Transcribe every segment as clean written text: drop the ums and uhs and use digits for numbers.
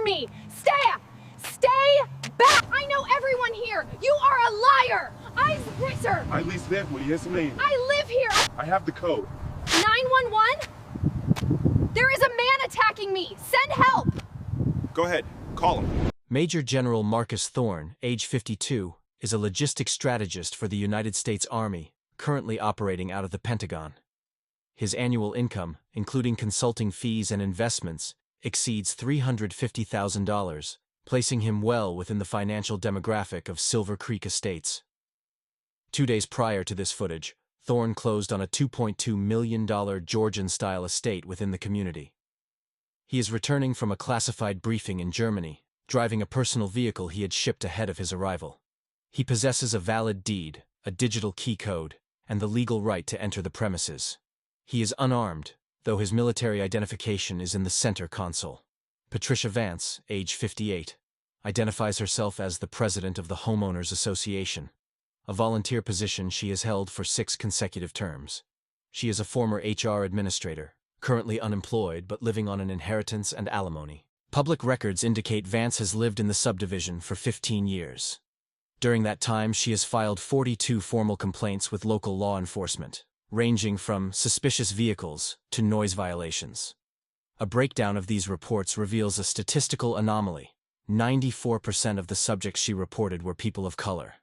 me! Stay back! I know everyone here! You are a liar! Sir! I lease vehicle, yes ma'am. I live here! I have the code. 911? There is a man attacking me! Send help! Go ahead, call him. Major General Marcus Thorne, age 52, is a logistics strategist for the United States Army, currently operating out of the Pentagon. His annual income, including consulting fees and investments, exceeds $350,000, placing him well within the financial demographic of Silver Creek Estates. 2 days prior to this footage, Thorne closed on a $2.2 million Georgian-style estate within the community. He is returning from a classified briefing in Germany, driving a personal vehicle he had shipped ahead of his arrival. He possesses a valid deed, a digital key code, and the legal right to enter the premises. He is unarmed, though his military identification is in the center console. Patricia Vance, age 58, identifies herself as the president of the Homeowners Association, a volunteer position she has held for 6 consecutive terms. She is a former HR administrator, currently unemployed but living on an inheritance and alimony. Public records indicate Vance has lived in the subdivision for 15 years. During that time, she has filed 42 formal complaints with local law enforcement, ranging from suspicious vehicles to noise violations. A breakdown of these reports reveals a statistical anomaly. 94% of the subjects she reported were people of color.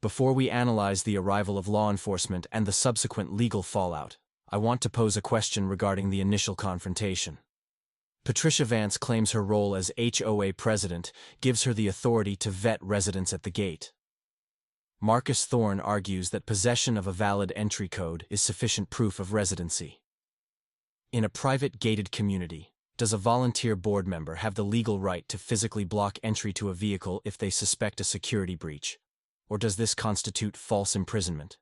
Before we analyze the arrival of law enforcement and the subsequent legal fallout, I want to pose a question regarding the initial confrontation. Patricia Vance claims her role as HOA president gives her the authority to vet residents at the gate. Marcus Thorne argues that possession of a valid entry code is sufficient proof of residency. In a private gated community, does a volunteer board member have the legal right to physically block entry to a vehicle if they suspect a security breach? Or does this constitute false imprisonment?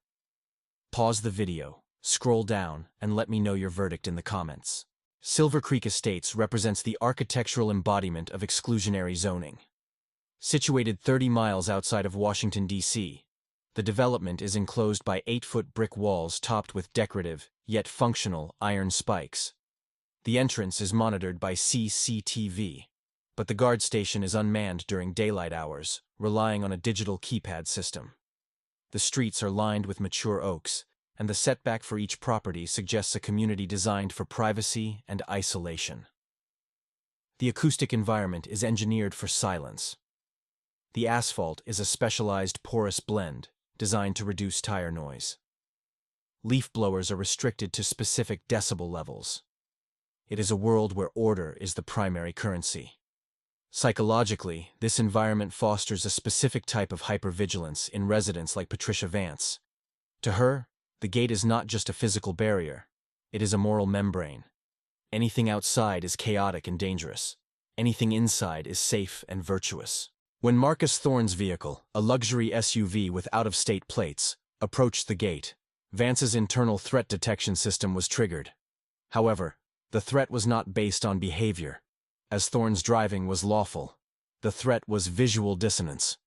Pause the video, scroll down, and let me know your verdict in the comments. Silver Creek Estates represents the architectural embodiment of exclusionary zoning. Situated 30 miles outside of Washington, D.C., the development is enclosed by 8-foot brick walls topped with decorative, yet functional, iron spikes. The entrance is monitored by CCTV, but the guard station is unmanned during daylight hours, relying on a digital keypad system. The streets are lined with mature oaks, and the setback for each property suggests a community designed for privacy and isolation. The acoustic environment is engineered for silence. The asphalt is a specialized porous blend designed to reduce tire noise. Leaf blowers are restricted to specific decibel levels. It is a world where order is the primary currency. Psychologically, this environment fosters a specific type of hypervigilance in residents like Patricia Vance. To her, the gate is not just a physical barrier, it is a moral membrane. Anything outside is chaotic and dangerous. Anything inside is safe and virtuous. When Marcus Thorne's vehicle, a luxury SUV with out-of-state plates, approached the gate, Vance's internal threat detection system was triggered. However, the threat was not based on behavior. As Thorne's driving was lawful, the threat was visual dissonance.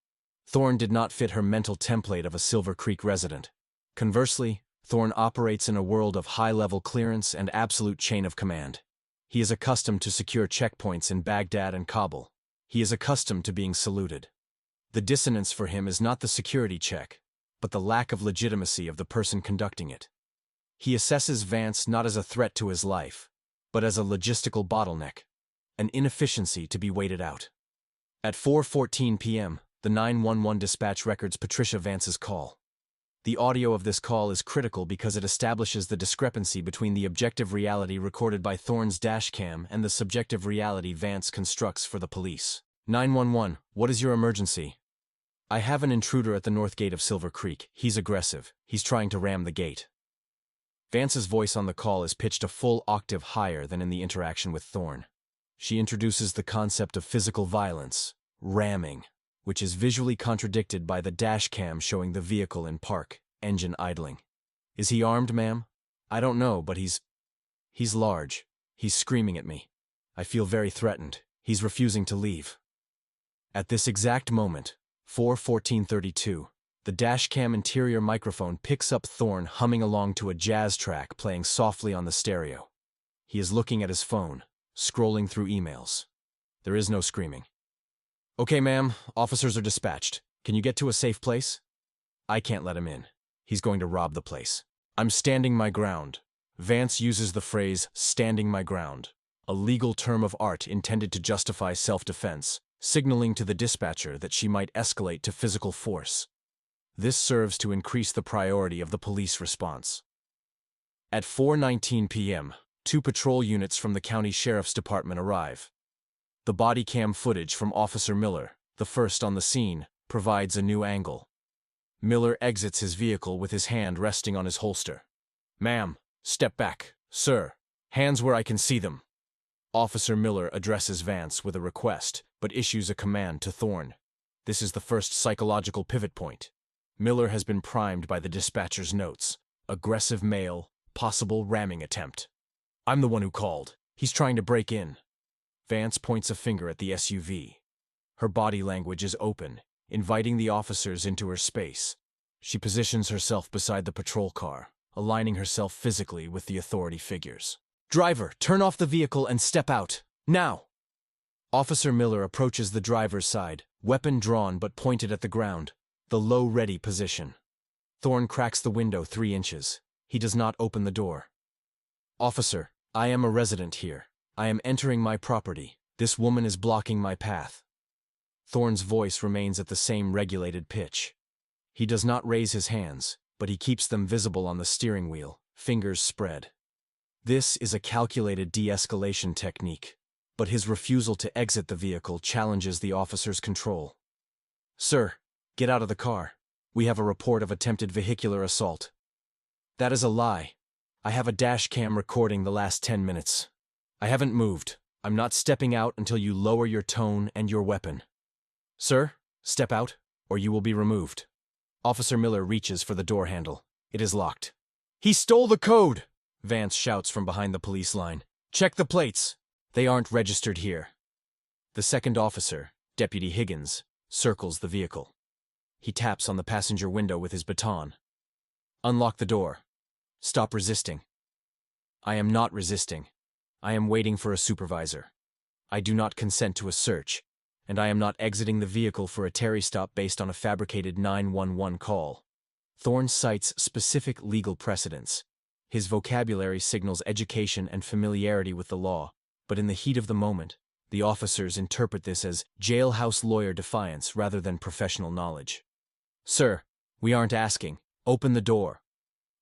Thorne did not fit her mental template of a Silver Creek resident. Conversely, Thorne operates in a world of high-level clearance and absolute chain of command. He is accustomed to secure checkpoints in Baghdad and Kabul. He is accustomed to being saluted. The dissonance for him is not the security check, but the lack of legitimacy of the person conducting it. He assesses Vance not as a threat to his life, but as a logistical bottleneck, an inefficiency to be waited out. At 4:14 p.m., the 911 dispatch records Patricia Vance's call. The audio of this call is critical because it establishes the discrepancy between the objective reality recorded by Thorne's dashcam and the subjective reality Vance constructs for the police. 911, what is your emergency? I have an intruder at the north gate of Silver Creek. He's aggressive. He's trying to ram the gate. Vance's voice on the call is pitched a full octave higher than in the interaction with Thorne. She introduces the concept of physical violence, ramming, which is visually contradicted by the dashcam showing the vehicle in park, engine idling. Is he armed, ma'am? I don't know, but he's large. He's screaming at me. I feel very threatened. He's refusing to leave. At this exact moment, 4:14:32, the dashcam interior microphone picks up Thorne humming along to a jazz track playing softly on the stereo. He is looking at his phone, scrolling through emails. There is no screaming. Okay, ma'am, officers are dispatched. Can you get to a safe place? I can't let him in. He's going to rob the place. I'm standing my ground. Vance uses the phrase, standing my ground, a legal term of art intended to justify self-defense, signaling to the dispatcher that she might escalate to physical force. This serves to increase the priority of the police response. At 4:19 p.m., 2 patrol units from the county sheriff's department arrive. The body cam footage from Officer Miller, the first on the scene, provides a new angle. Miller exits his vehicle with his hand resting on his holster. Ma'am, step back. Sir, hands where I can see them. Officer Miller addresses Vance with a request, but issues a command to Thorne. This is the first psychological pivot point. Miller has been primed by the dispatcher's notes. Aggressive male, possible ramming attempt. I'm the one who called. He's trying to break in. Vance points a finger at the SUV. Her body language is open, inviting the officers into her space. She positions herself beside the patrol car, aligning herself physically with the authority figures. Driver, turn off the vehicle and step out. Now! Officer Miller approaches the driver's side, weapon drawn but pointed at the ground, the low ready position. Thorne cracks the window 3 inches. He does not open the door. Officer, I am a resident here. I am entering my property. This woman is blocking my path. Thorne's voice remains at the same regulated pitch. He does not raise his hands, but he keeps them visible on the steering wheel, fingers spread. This is a calculated de-escalation technique, but his refusal to exit the vehicle challenges the officer's control. Sir, get out of the car. We have a report of attempted vehicular assault. That is a lie. I have a dash cam recording the last 10 minutes. I haven't moved. I'm not stepping out until you lower your tone and your weapon. Sir, step out, or you will be removed. Officer Miller reaches for the door handle. It is locked. He stole the code! Vance shouts from behind the police line. Check the plates. They aren't registered here. The second officer, Deputy Higgins, circles the vehicle. He taps on the passenger window with his baton. Unlock the door. Stop resisting. I am not resisting. I am waiting for a supervisor. I do not consent to a search, and I am not exiting the vehicle for a Terry stop based on a fabricated 911 call. Thorne cites specific legal precedents. His vocabulary signals education and familiarity with the law, but in the heat of the moment, the officers interpret this as jailhouse lawyer defiance rather than professional knowledge. Sir, we aren't asking. Open the door.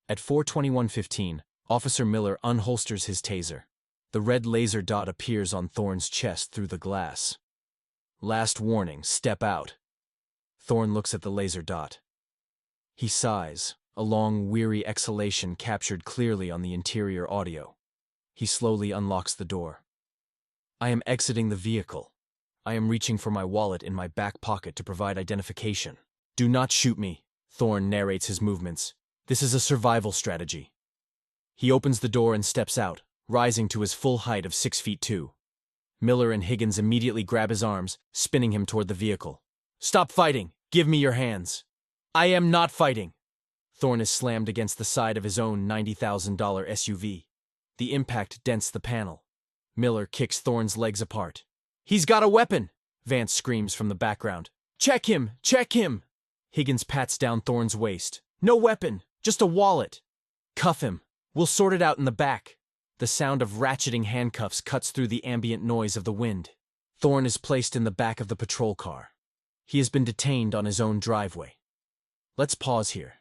At 4:21:15, Officer Miller unholsters his taser. The red laser dot appears on Thorne's chest through the glass. Last warning, step out. Thorne looks at the laser dot. He sighs, a long, weary exhalation captured clearly on the interior audio. He slowly unlocks the door. I am exiting the vehicle. I am reaching for my wallet in my back pocket to provide identification. Do not shoot me, Thorne narrates his movements. This is a survival strategy. He opens the door and steps out, rising to his full height of 6'2". Miller and Higgins immediately grab his arms, spinning him toward the vehicle. Stop fighting! Give me your hands! I am not fighting! Thorne is slammed against the side of his own $90,000 SUV. The impact dents the panel. Miller kicks Thorne's legs apart. He's got a weapon! Vance screams from the background. Check him! Check him! Higgins pats down Thorne's waist. No weapon! Just a wallet! Cuff him! We'll sort it out in the back. The sound of ratcheting handcuffs cuts through the ambient noise of the wind. Thorne is placed in the back of the patrol car. He has been detained on his own driveway. Let's pause here.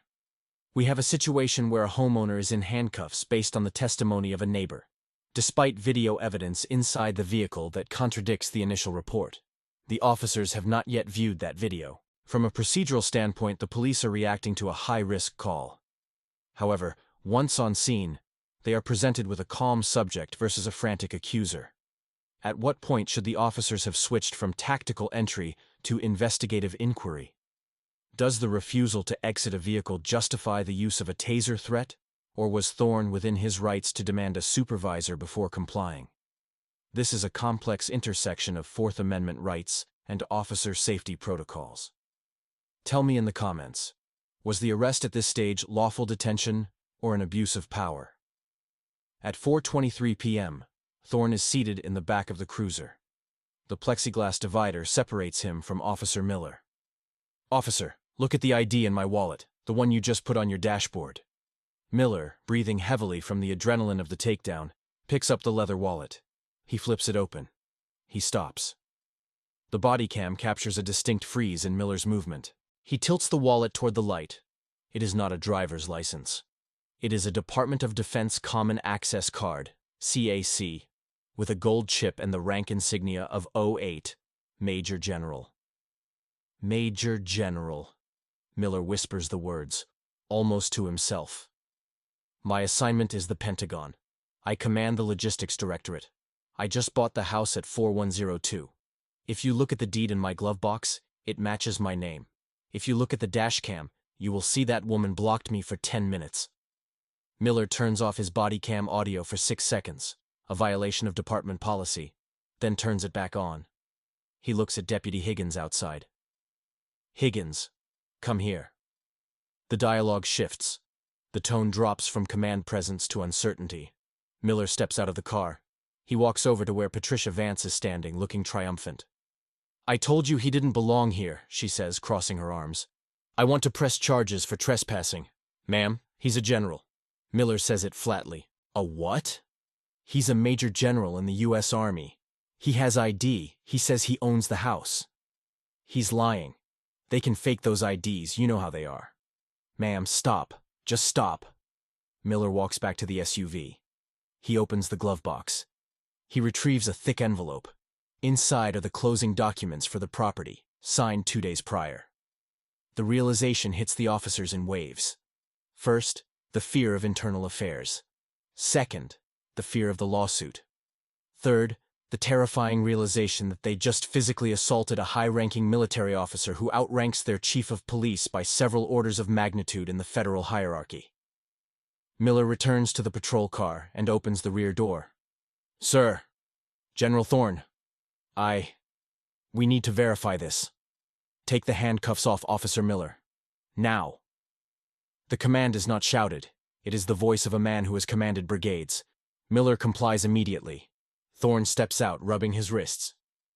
We have a situation where a homeowner is in handcuffs based on the testimony of a neighbor, despite video evidence inside the vehicle that contradicts the initial report. The officers have not yet viewed that video. From a procedural standpoint, the police are reacting to a high-risk call. However, once on scene, they are presented with a calm subject versus a frantic accuser. At what point should the officers have switched from tactical entry to investigative inquiry? Does the refusal to exit a vehicle justify the use of a taser threat, or was Thorne within his rights to demand a supervisor before complying? This is a complex intersection of Fourth Amendment rights and officer safety protocols. Tell me in the comments, was the arrest at this stage lawful detention or an abuse of power? At 4:23 p.m., Thorne is seated in the back of the cruiser. The plexiglass divider separates him from Officer Miller. "Officer, look at the ID in my wallet, the one you just put on your dashboard." Miller, breathing heavily from the adrenaline of the takedown, picks up the leather wallet. He flips it open. He stops. The body cam captures a distinct freeze in Miller's movement. He tilts the wallet toward the light. It is not a driver's license. It is a Department of Defense Common Access Card, CAC, with a gold chip and the rank insignia of 08, Major General. Major General. Miller whispers the words, almost to himself. "My assignment is the Pentagon. I command the Logistics Directorate. I just bought the house at 4102. If you look at the deed in my glove box, it matches my name. If you look at the dash cam, you will see that woman blocked me for 10 minutes. Miller turns off his body cam audio for 6 seconds, a violation of department policy, then turns it back on. He looks at Deputy Higgins outside. "Higgins, come here." The dialogue shifts. The tone drops from command presence to uncertainty. Miller steps out of the car. He walks over to where Patricia Vance is standing, looking triumphant. "I told you he didn't belong here," she says, crossing her arms. "I want to press charges for trespassing." "Ma'am, he's a general." Miller says it flatly. "A what?" "He's a major general in the U.S. Army. He has ID. He says he owns the house." "He's lying. They can fake those IDs, you know how they are." "Ma'am, stop. Just stop." Miller walks back to the SUV. He opens the glove box. He retrieves a thick envelope. Inside are the closing documents for the property, signed 2 days prior. The realization hits the officers in waves. First, the fear of internal affairs. Second, the fear of the lawsuit. Third, the terrifying realization that they just physically assaulted a high-ranking military officer who outranks their chief of police by several orders of magnitude in the federal hierarchy. Miller returns to the patrol car and opens the rear door. "Sir, General Thorne, we need to verify this. Take the handcuffs off Officer Miller. Now." The command is not shouted. It is the voice of a man who has commanded brigades. Miller complies immediately. Thorne steps out, rubbing his wrists.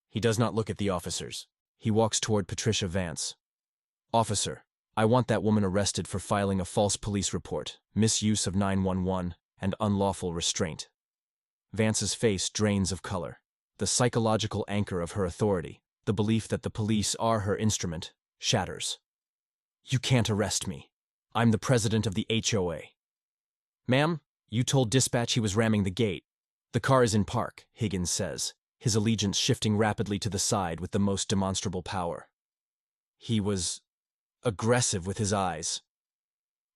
He does not look at the officers. He walks toward Patricia Vance. "Officer, I want that woman arrested for filing a false police report, misuse of 911, and unlawful restraint." Vance's face drains of color. The psychological anchor of her authority, the belief that the police are her instrument, shatters. "You can't arrest me. I'm the president of the HOA." "Ma'am, you told dispatch he was ramming the gate. The car is in park," Higgins says, his allegiance shifting rapidly to the side with the most demonstrable power. "He was aggressive with his eyes."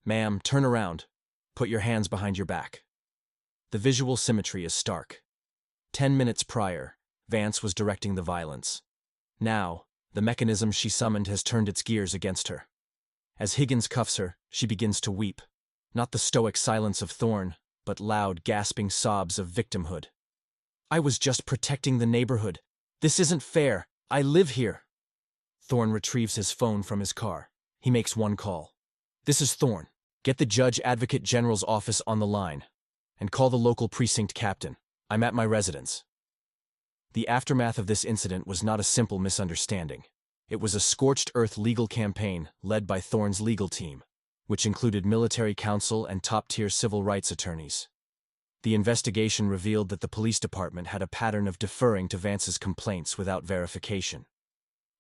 "Ma'am, turn around. Put your hands behind your back." The visual symmetry is stark. 10 minutes prior, Vance was directing the violence. Now, the mechanism she summoned has turned its gears against her. As Higgins cuffs her, she begins to weep. Not the stoic silence of Thorne, but loud, gasping sobs of victimhood. "I was just protecting the neighborhood. This isn't fair. I live here." Thorne retrieves his phone from his car. He makes one call. "This is Thorne. Get the Judge Advocate General's office on the line. And call the local precinct captain. I'm at my residence." The aftermath of this incident was not a simple misunderstanding. It was a scorched earth legal campaign led by Thorne's legal team, which included military counsel and top-tier civil rights attorneys. The investigation revealed that the police department had a pattern of deferring to Vance's complaints without verification.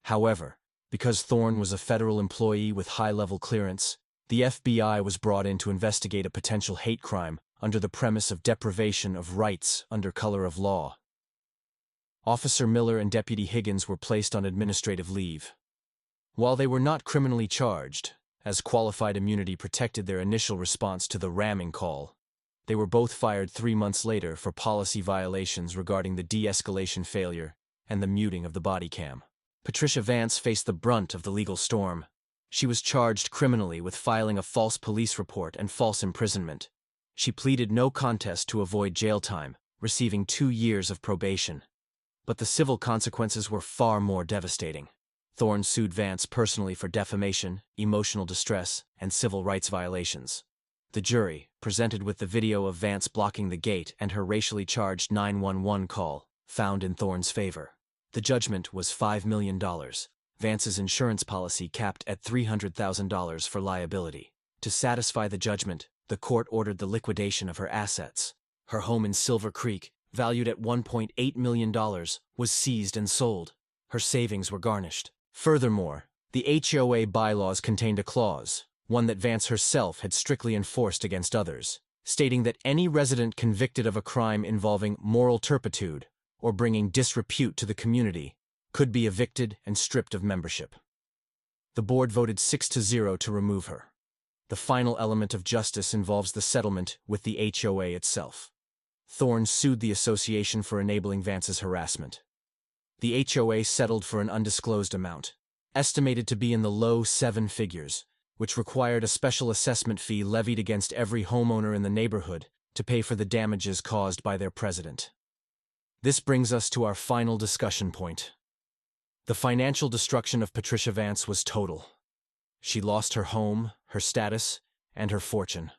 However, because Thorne was a federal employee with high-level clearance, the FBI was brought in to investigate a potential hate crime under the premise of deprivation of rights under color of law. Officer Miller and Deputy Higgins were placed on administrative leave. While they were not criminally charged, as qualified immunity protected their initial response to the ramming call, they were both fired 3 months later for policy violations regarding the de-escalation failure and the muting of the body cam. Patricia Vance faced the brunt of the legal storm. She was charged criminally with filing a false police report and false imprisonment. She pleaded no contest to avoid jail time, receiving 2 years of probation. But the civil consequences were far more devastating. Thorne sued Vance personally for defamation, emotional distress, and civil rights violations. The jury, presented with the video of Vance blocking the gate and her racially charged 911 call, found in Thorne's favor. The judgment was $5 million. Vance's insurance policy capped at $300,000 for liability. To satisfy the judgment, the court ordered the liquidation of her assets. Her home in Silver Creek, valued at $1.8 million, was seized and sold. Her savings were garnished. Furthermore, the HOA bylaws contained a clause, one that Vance herself had strictly enforced against others, stating that any resident convicted of a crime involving moral turpitude or bringing disrepute to the community could be evicted and stripped of membership. The board voted 6-0 to remove her. The final element of justice involves the settlement with the HOA itself. Thorne sued the association for enabling Vance's harassment. The HOA settled for an undisclosed amount, estimated to be in the low 7 figures, which required a special assessment fee levied against every homeowner in the neighborhood to pay for the damages caused by their president. This brings us to our final discussion point. The financial destruction of Patricia Vance was total. She lost her home, her status, and her fortune.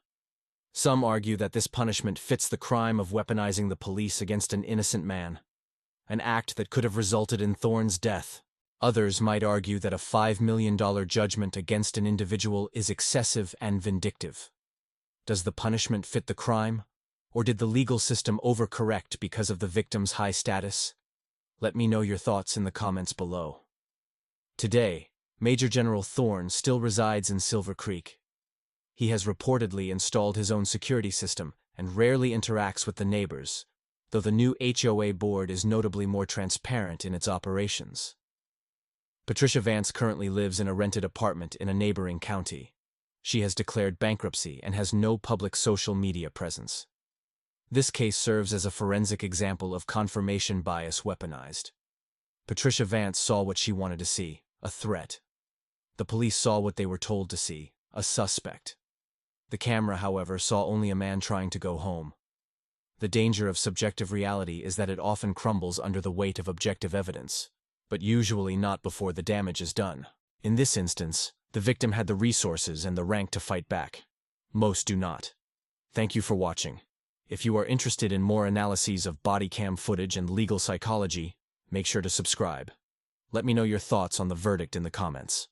Some argue that this punishment fits the crime of weaponizing the police against an innocent man, an act that could have resulted in Thorne's death. Others might argue that a $5 million judgment against an individual is excessive and vindictive. Does the punishment fit the crime, or did the legal system overcorrect because of the victim's high status? Let me know your thoughts in the comments below. Today, Major General Thorne still resides in Silver Creek. He has reportedly installed his own security system and rarely interacts with the neighbors, though the new HOA board is notably more transparent in its operations. Patricia Vance currently lives in a rented apartment in a neighboring county. She has declared bankruptcy and has no public social media presence. This case serves as a forensic example of confirmation bias weaponized. Patricia Vance saw what she wanted to see, a threat. The police saw what they were told to see, a suspect. The camera, however, saw only a man trying to go home. The danger of subjective reality is that it often crumbles under the weight of objective evidence, but usually not before the damage is done. In this instance, the victim had the resources and the rank to fight back. Most do not. Thank you for watching. If you are interested in more analyses of body cam footage and legal psychology, make sure to subscribe. Let me know your thoughts on the verdict in the comments.